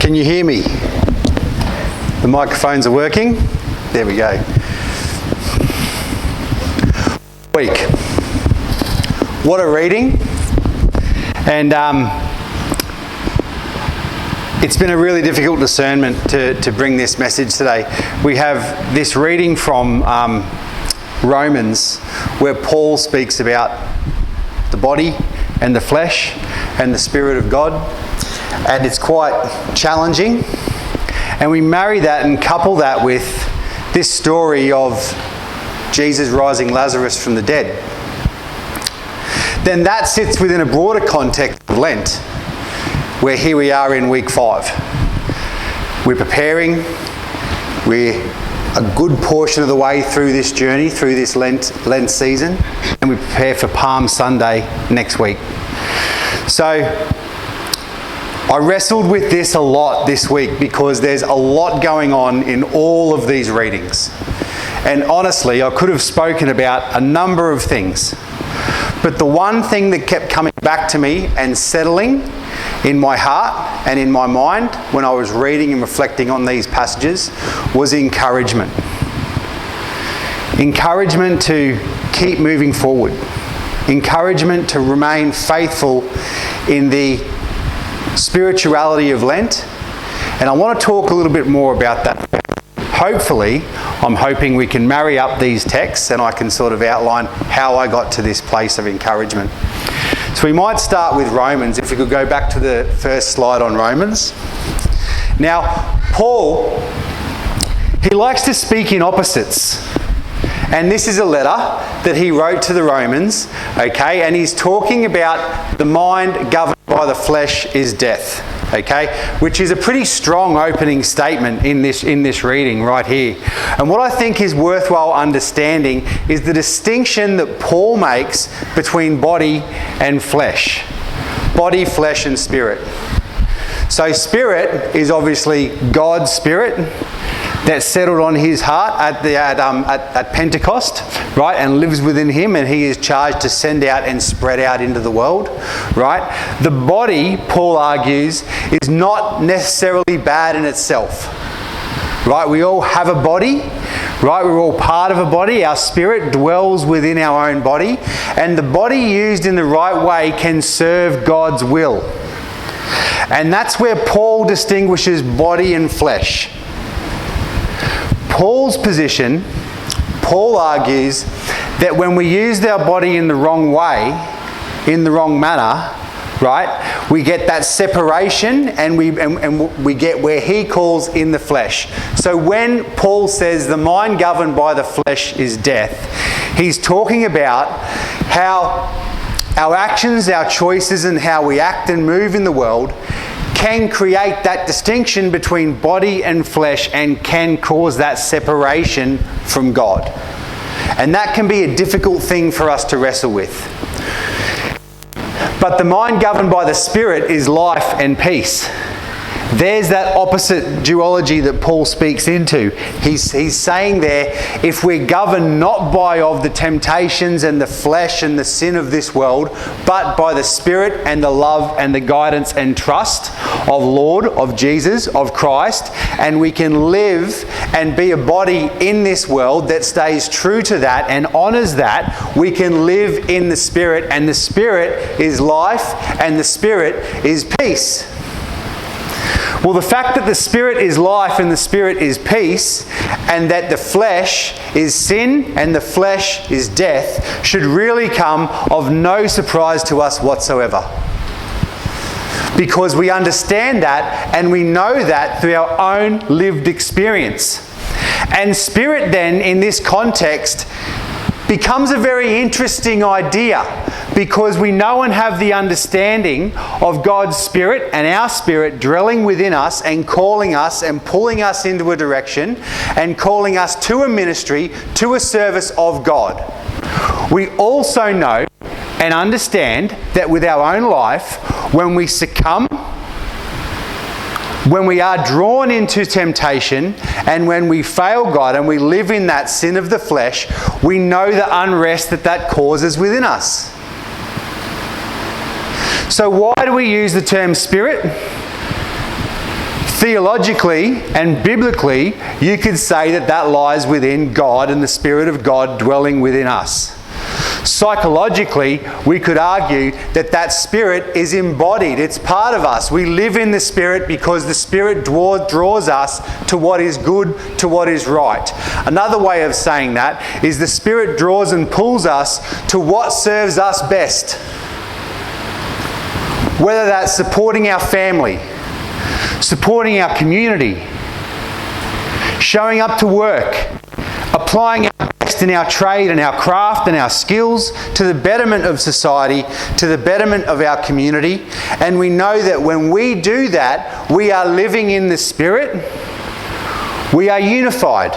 Can you hear me? The microphones are working. There we go. Week. What a reading. And it's been a really difficult discernment to bring this message today. We have this reading from Romans where Paul speaks about the body and the flesh and the Spirit of God. And it's quite challenging. And we marry that and couple that with this story of Jesus rising Lazarus from the dead. Then that sits within a broader context of Lent, where here we are in week 5. We're preparing. We're a good portion of the way through this journey, through this Lent season, and we prepare for Palm Sunday next week. So I wrestled with this a lot this week because there's a lot going on in all of these readings. And honestly, I could have spoken about a number of things. But the one thing that kept coming back to me and settling in my heart and in my mind when I was reading and reflecting on these passages was encouragement. Encouragement to keep moving forward. Encouragement to remain faithful in the spirituality of Lent. And I want to talk a little bit more about that. Hopefully, I'm hoping we can marry up these texts and I can sort of outline how I got to this place of encouragement. So we might start with Romans, if we could go back to the first slide on Romans. Now, Paul, he likes to speak in opposites. And this is a letter that he wrote to the Romans, okay? And he's talking about the mind governed by the flesh is death, okay? Which is a pretty strong opening statement in this reading right here. And what I think is worthwhile understanding is the distinction that Paul makes between body and flesh. Body, flesh and spirit. So spirit is obviously God's spirit that settled on his heart at Pentecost, right, and lives within him, and he is charged to send out and spread out into the world, right? The body, Paul argues, is not necessarily bad in itself, right? We all have a body, right? We're all part of a body. Our spirit dwells within our own body, and the body used in the right way can serve God's will. And that's where Paul distinguishes body and flesh. Paul's position, Paul argues that when we use our body in the wrong way, in the wrong manner, right, we get that separation and we get where he calls in the flesh. So when Paul says the mind governed by the flesh is death, he's talking about how our actions, our choices and how we act and move in the world can create that distinction between body and flesh and can cause that separation from God. And that can be a difficult thing for us to wrestle with. But the mind governed by the Spirit is life and peace. There's that opposite duology that Paul speaks into. He's saying there, if we're governed not by of the temptations and the flesh and the sin of this world, but by the Spirit and the love and the guidance and trust of Lord, of Jesus, of Christ, and we can live and be a body in this world that stays true to that and honours that, we can live in the Spirit, and the Spirit is life and the Spirit is peace. Well, the fact that the Spirit is life and the Spirit is peace, and that the flesh is sin and the flesh is death, should really come of no surprise to us whatsoever. Because we understand that and we know that through our own lived experience. And spirit then, in this context, becomes a very interesting idea, because we know and have the understanding of God's Spirit and our spirit dwelling within us and calling us and pulling us into a direction and calling us to a ministry, to a service of God. We also know and understand that with our own life, when we succumb, when we are drawn into temptation and when we fail God and we live in that sin of the flesh, we know the unrest that causes within us. So why do we use the term spirit? Theologically and biblically, you could say that that lies within God and the Spirit of God dwelling within us. Psychologically, we could argue that that Spirit is embodied. It's part of us. We live in the Spirit because the Spirit draws us to what is good, to what is right. Another way of saying that is the Spirit draws and pulls us to what serves us best. Whether that's supporting our family, supporting our community, showing up to work, applying our best in our trade and our craft and our skills to the betterment of society, to the betterment of our community. And we know that when we do that, we are living in the Spirit, we are unified.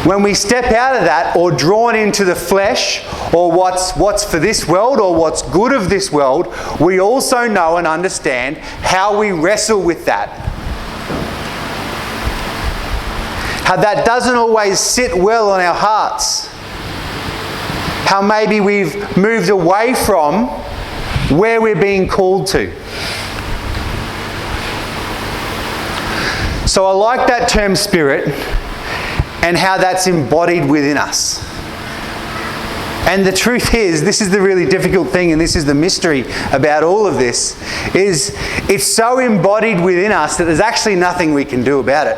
When we step out of that or drawn into the flesh or what's for this world or what's good of this world, we also know and understand how we wrestle with that. How that doesn't always sit well on our hearts. How maybe we've moved away from where we're being called to. So I like that term Spirit and how that's embodied within us. And the truth is, this is the really difficult thing, and this is the mystery about all of this, is it's so embodied within us that there's actually nothing we can do about it.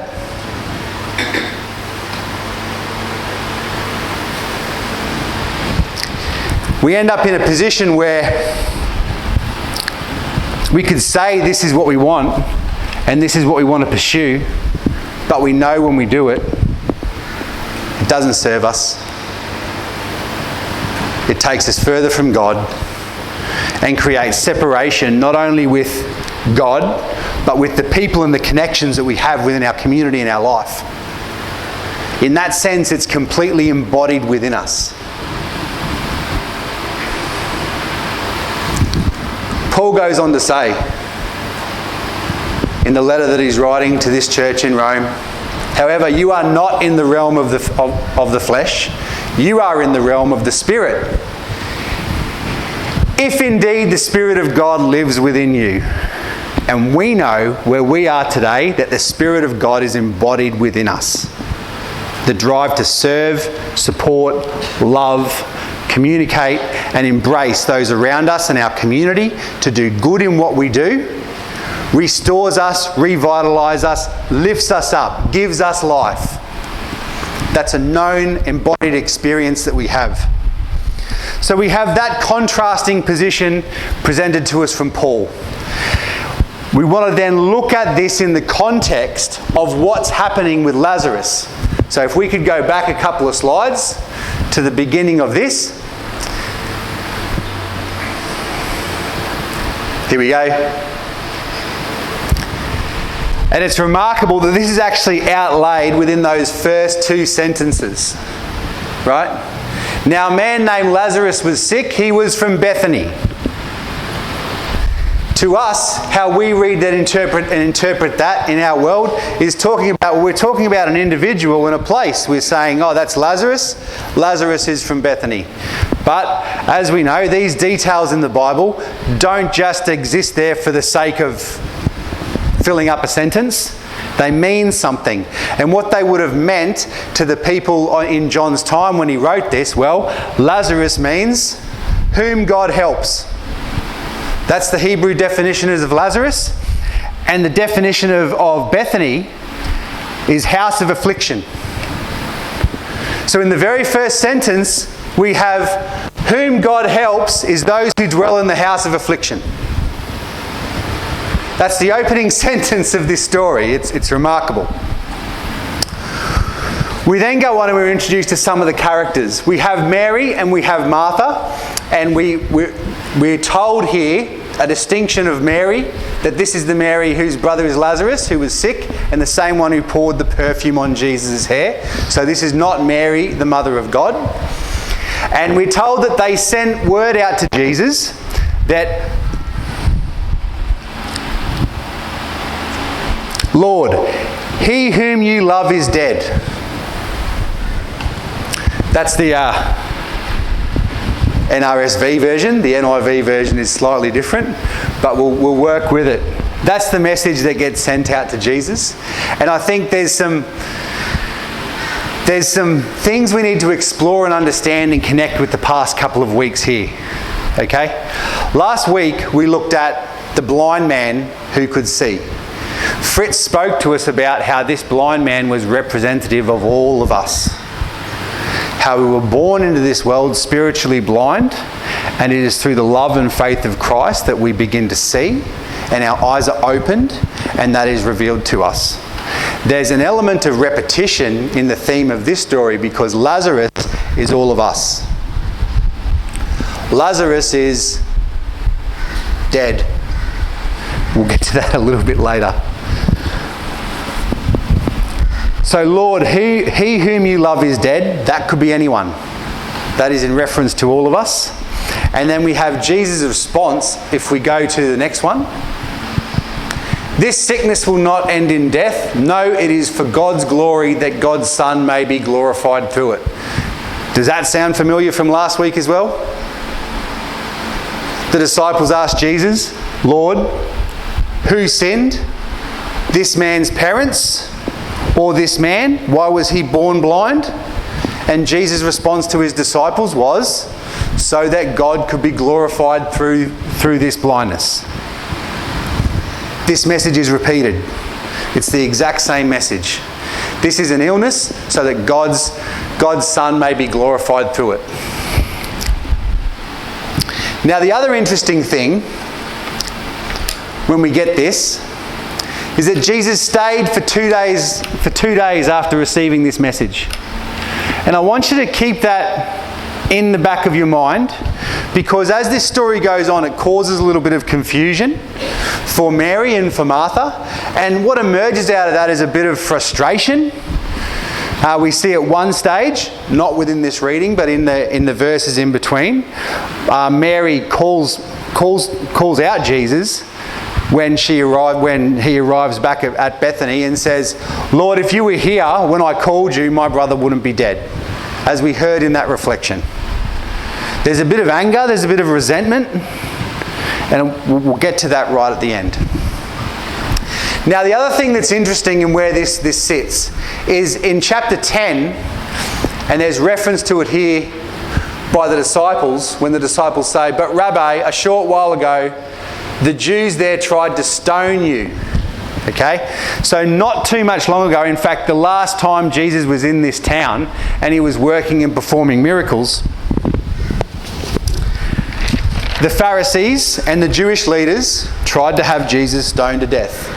We end up in a position where we could say this is what we want and this is what we want to pursue, but we know when we do it, it doesn't serve us. It takes us further from God and creates separation not only with God, but with the people and the connections that we have within our community and our life. In that sense, it's completely embodied within us. Paul goes on to say, in the letter that he's writing to this church in Rome, however, you are not in the realm of the flesh, you are in the realm of the Spirit. If indeed the Spirit of God lives within you, and we know where we are today that the Spirit of God is embodied within us. The drive to serve, support, love, communicate and embrace those around us and our community, to do good in what we do, restores us, revitalises us, lifts us up, gives us life. That's a known, embodied experience that we have. So we have that contrasting position presented to us from Paul. We want to then look at this in the context of what's happening with Lazarus. So if we could go back a couple of slides to the beginning of this. Here we go. And it's remarkable that this is actually outlaid within those first two sentences. Right? Now, a man named Lazarus was sick. He was from Bethany. To us, how we read that, interpret that in our world is we're talking about an individual in a place. We're saying, oh, that's Lazarus. Lazarus is from Bethany. But as we know, these details in the Bible don't just exist there for the sake of filling up a sentence. They mean something. And what they would have meant to the people in John's time when he wrote this, well, Lazarus means whom God helps. That's the Hebrew definition of Lazarus. And the definition of Bethany is house of affliction. So in the very first sentence, we have whom God helps is those who dwell in the house of affliction. That's the opening sentence of this story. It's remarkable. We then go on and we're introduced to some of the characters. We have Mary and we have Martha. And we're told here a distinction of Mary, that this is the Mary whose brother is Lazarus, who was sick, and the same one who poured the perfume on Jesus' hair. So this is not Mary, the mother of God. And we're told that they sent word out to Jesus that, Lord, he whom you love is dead. That's NRSV version. The NIV version is slightly different, but we'll work with it. That's the message that gets sent out to Jesus. And I think there's some things we need to explore and understand and connect with the past couple of weeks here. Okay? Last week we looked at the blind man who could see. Fritz spoke to us about how this blind man was representative of all of us. How we were born into this world spiritually blind, and it is through the love and faith of Christ that we begin to see, and our eyes are opened, and that is revealed to us. There's an element of repetition in the theme of this story because Lazarus is all of us. Lazarus is dead. We'll get to that a little bit later. So, Lord, he whom you love is dead. That could be anyone. That is in reference to all of us. And then we have Jesus' response if we go to the next one. This sickness will not end in death. No, it is for God's glory that God's Son may be glorified through it. Does that sound familiar from last week as well? The disciples asked Jesus, Lord, who sinned? This man's parents or this man? Why was he born blind? And Jesus' response to his disciples was, so that God could be glorified through this blindness. This message is repeated. It's the exact same message. This is an illness so that God's Son may be glorified through it. Now, the other interesting thing when we get this is that Jesus stayed for 2 days after receiving this message. And I want you to keep that in the back of your mind, because as this story goes on, it causes a little bit of confusion for Mary and for Martha. And what emerges out of that is a bit of frustration. We see at one stage, not within this reading, but in the verses in between, Mary calls out Jesus when he arrives back at Bethany and says, Lord, if you were here when I called you, my brother wouldn't be dead, as we heard in that reflection. There's a bit of anger, there's a bit of resentment, and we'll get to that right at the end. Now, the other thing that's interesting in where this sits is in chapter 10, and there's reference to it here by the disciples, when the disciples say, but Rabbi, a short while ago, the Jews there tried to stone you. Okay? So not too much long ago, in fact, the last time Jesus was in this town and he was working and performing miracles, the Pharisees and the Jewish leaders tried to have Jesus stoned to death.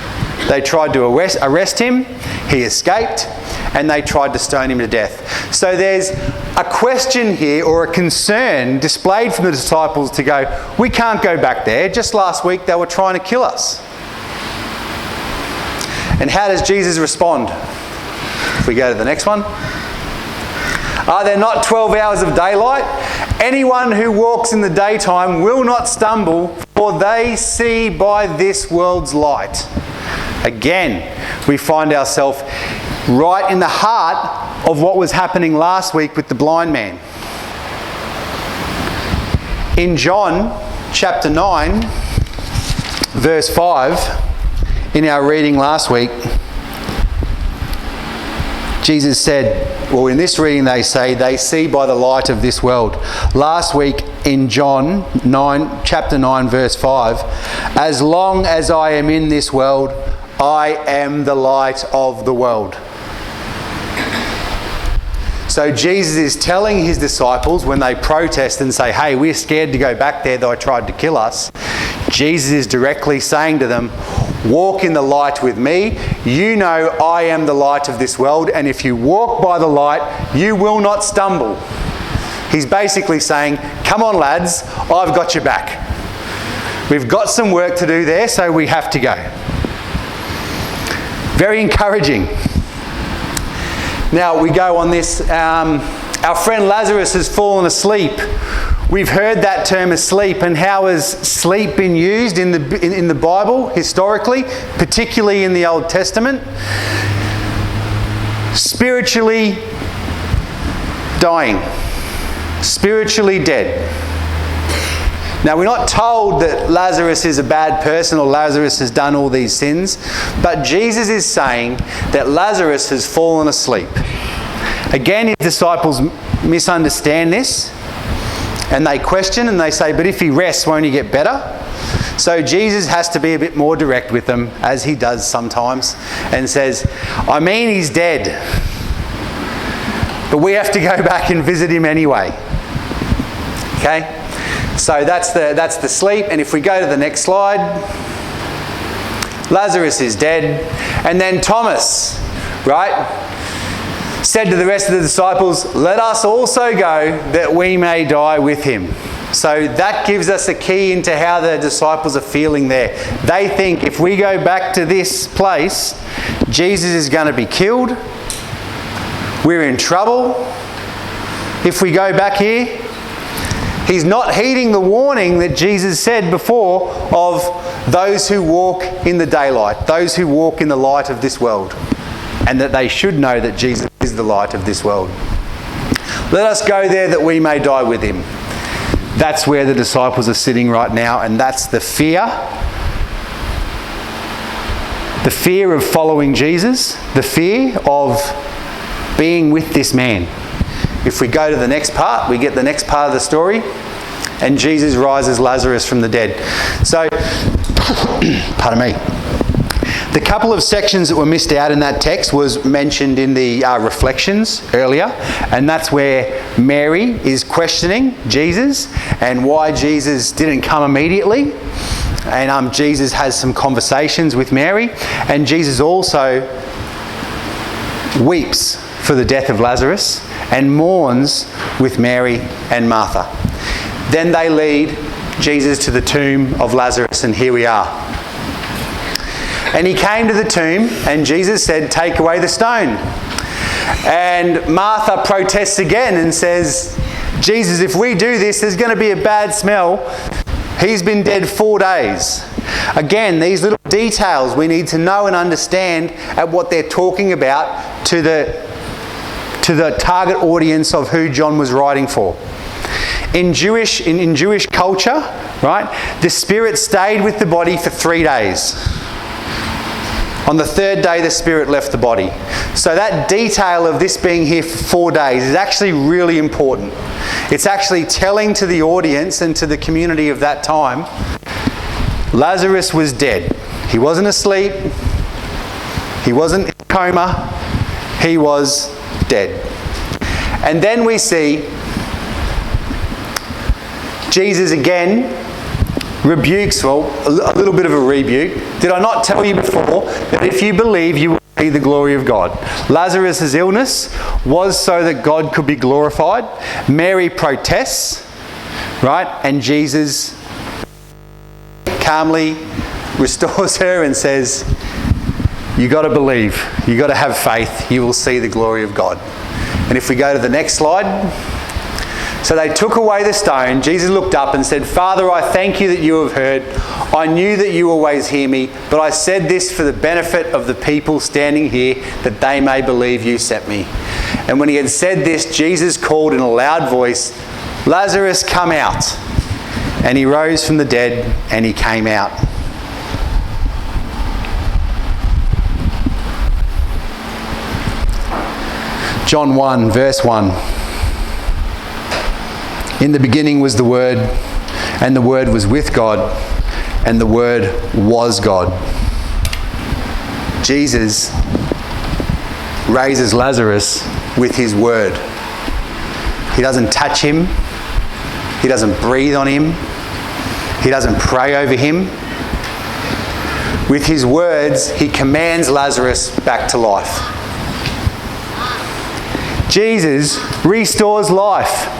They tried to arrest him, he escaped, and they tried to stone him to death. So there's a question here, or a concern displayed from the disciples to go, we can't go back there. Just last week they were trying to kill us. And how does Jesus respond? If we go to the next one. Are there not 12 hours of daylight? Anyone who walks in the daytime will not stumble, for they see by this world's light. Again, we find ourselves right in the heart of what was happening last week with the blind man. In John chapter 9, verse 5, in our reading last week, Jesus said, well, in this reading they say, they see by the light of this world. Last week in John 9, chapter 9, verse 5, as long as I am in this world, I am the light of the world. So Jesus is telling his disciples when they protest and say, hey, we're scared to go back there, they tried to kill us. Jesus is directly saying to them, walk in the light with me. You know I am the light of this world, and if you walk by the light, you will not stumble. He's basically saying, come on lads, I've got your back. We've got some work to do there, so we have to go. Very encouraging. Now we go on this. Our friend Lazarus has fallen asleep. We've heard that term asleep, and how has sleep been used in the Bible historically, particularly in the Old Testament? Spiritually dying, spiritually dead. Now, we're not told that Lazarus is a bad person or Lazarus has done all these sins, but Jesus is saying that Lazarus has fallen asleep. Again, his disciples misunderstand this and they question and they say, but if he rests, won't he get better? So Jesus has to be a bit more direct with them, as he does sometimes, and says, I mean, he's dead, but we have to go back and visit him anyway. Okay? So that's the sleep. And if we go to the next slide, Lazarus is dead. And then Thomas, right, said to the rest of the disciples, let us also go that we may die with him. So that gives us a key into how the disciples are feeling there. They think if we go back to this place, Jesus is going to be killed. We're in trouble. If we go back here, he's not heeding the warning that Jesus said before of those who walk in the daylight, those who walk in the light of this world, and that they should know that Jesus is the light of this world. Let us go there that we may die with him. That's where the disciples are sitting right now, and that's the fear. The fear of following Jesus, the fear of being with this man. If we go to the next part, we get the next part of the story, and Jesus rises Lazarus from the dead. So, pardon me. The couple of sections that were missed out in that text was mentioned in the reflections earlier, and that's where Mary is questioning Jesus and why Jesus didn't come immediately. And Jesus has some conversations with Mary, and Jesus also weeps for the death of Lazarus and mourns with Mary and Martha. Then they lead Jesus to the tomb of Lazarus, and here we are. And he came to the tomb, and Jesus said, take away the stone. And Martha protests again and says, Jesus, if we do this, there's going to be a bad smell. He's been dead 4 days. Again, these little details we need to know and understand at what they're talking about to the target audience of who John was writing for. In Jewish culture, right, the spirit stayed with the body for 3 days. On the third day, the spirit left the body. So that detail of this being here for 4 days is actually really important. It's actually telling to the audience and to the community of that time, Lazarus was dead. He wasn't asleep. He wasn't in a coma. He was dead. And then we see Jesus again rebukes, well, a little bit of a rebuke. Did I not tell you before that if you believe, you will see the glory of God? Lazarus' illness was so that God could be glorified. Mary protests, right? And Jesus calmly restores her and says, you got to believe, you got to have faith, you will see the glory of God. And if we go to the next slide. So they took away the stone. Jesus looked up and said, Father, I thank you that you have heard. I knew that you always hear me, but I said this for the benefit of the people standing here, that they may believe you sent me. And when he had said this, Jesus called in a loud voice, Lazarus, come out. And he rose from the dead and he came out. John 1, verse 1. In the beginning was the Word, and the Word was with God, and the Word was God. Jesus raises Lazarus with his word. He doesn't touch him. He doesn't breathe on him. He doesn't pray over him. With his words, he commands Lazarus back to life. Jesus restores life.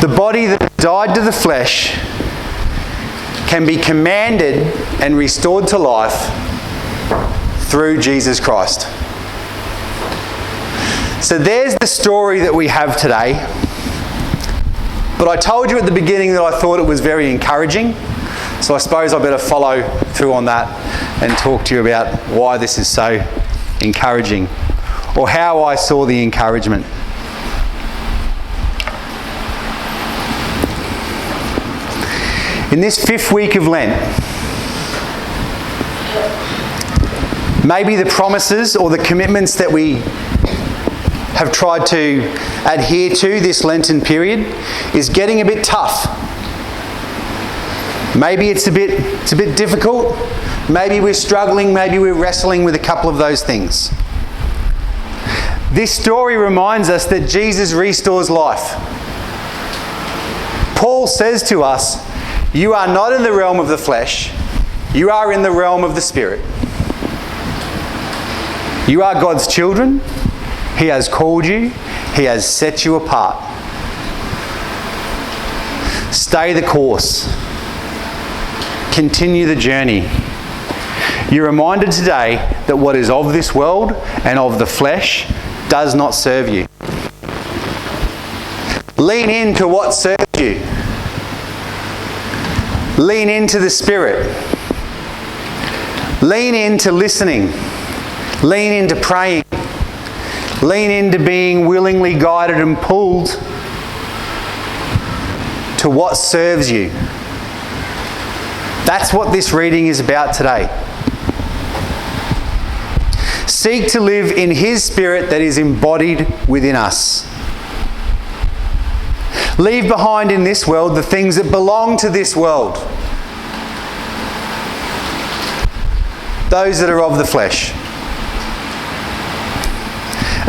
The body that died to the flesh can be commanded and restored to life through Jesus Christ. So there's the story that we have today. But I told you at the beginning that I thought it was very encouraging. So I suppose I better follow through on that and talk to you about why this is so encouraging, or how I saw the encouragement. In this 5th week of Lent, maybe the promises or the commitments that we have tried to adhere to this Lenten period is getting a bit tough. Maybe it's a bit difficult. Maybe we're struggling. Maybe we're wrestling with a couple of those things. This story reminds us that Jesus restores life. Paul says to us, you are not in the realm of the flesh, you are in the realm of the Spirit. You are God's children. He has called you. He has set you apart. Stay the course. Continue the journey. You're reminded today that what is of this world and of the flesh does not serve you. Lean into what serves you. Lean into the Spirit. Lean into listening. Lean into praying. Lean into being willingly guided and pulled to what serves you. That's what this reading is about today. Seek to live in His Spirit that is embodied within us. Leave behind in this world the things that belong to this world. Those that are of the flesh.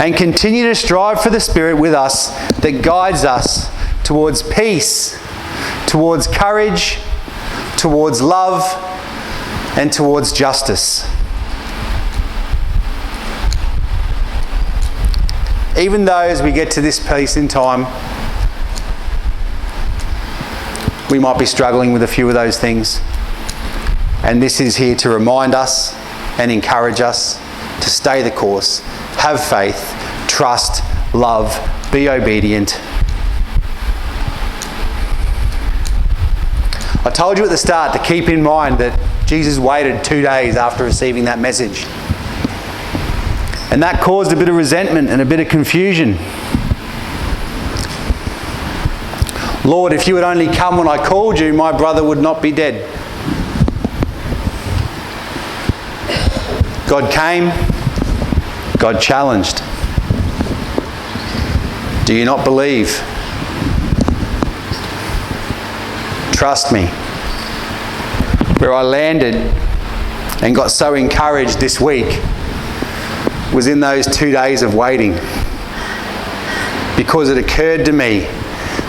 And continue to strive for the Spirit with us that guides us towards peace, towards courage, towards love, and towards justice. Even though as we get to this place in time, we might be struggling with a few of those things. And this is here to remind us and encourage us to stay the course, have faith, trust, love, be obedient. I told you at the start to keep in mind that Jesus waited 2 days after receiving that message. And that caused a bit of resentment and a bit of confusion. Lord, if you had only come when I called you, my brother would not be dead. God came, God challenged. Do you not believe? Trust me. Where I landed and got so encouraged this week was in those 2 days of waiting. Because it occurred to me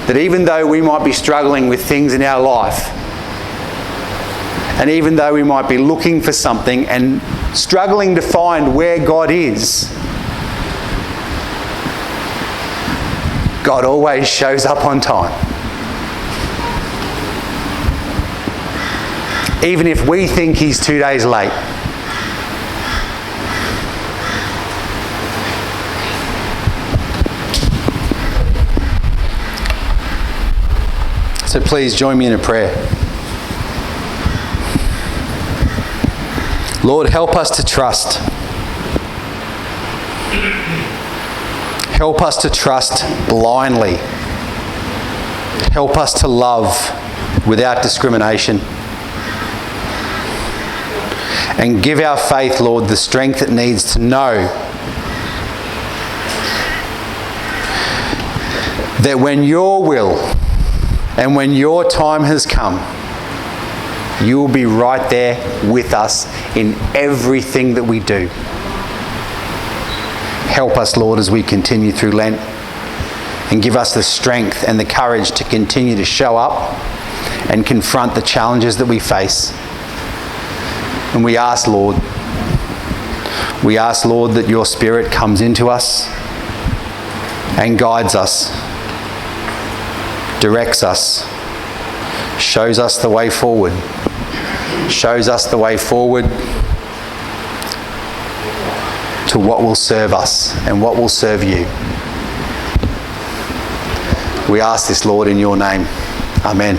that even though we might be struggling with things in our life, and even though we might be looking for something and struggling to find where God is, God always shows up on time. Even if we think He's 2 days late. So please join me in a prayer. Lord, help us to trust. Help us to trust blindly. Help us to love without discrimination. And give our faith, Lord, the strength it needs to know that when your will and when your time has come, you will be right there with us in everything that we do. Help us, Lord, as we continue through Lent, and give us the strength and the courage to continue to show up and confront the challenges that we face. And we ask, Lord, that your Spirit comes into us and guides us, directs us, shows us the way forward, to what will serve us and what will serve you. We ask this, Lord, in your name. Amen.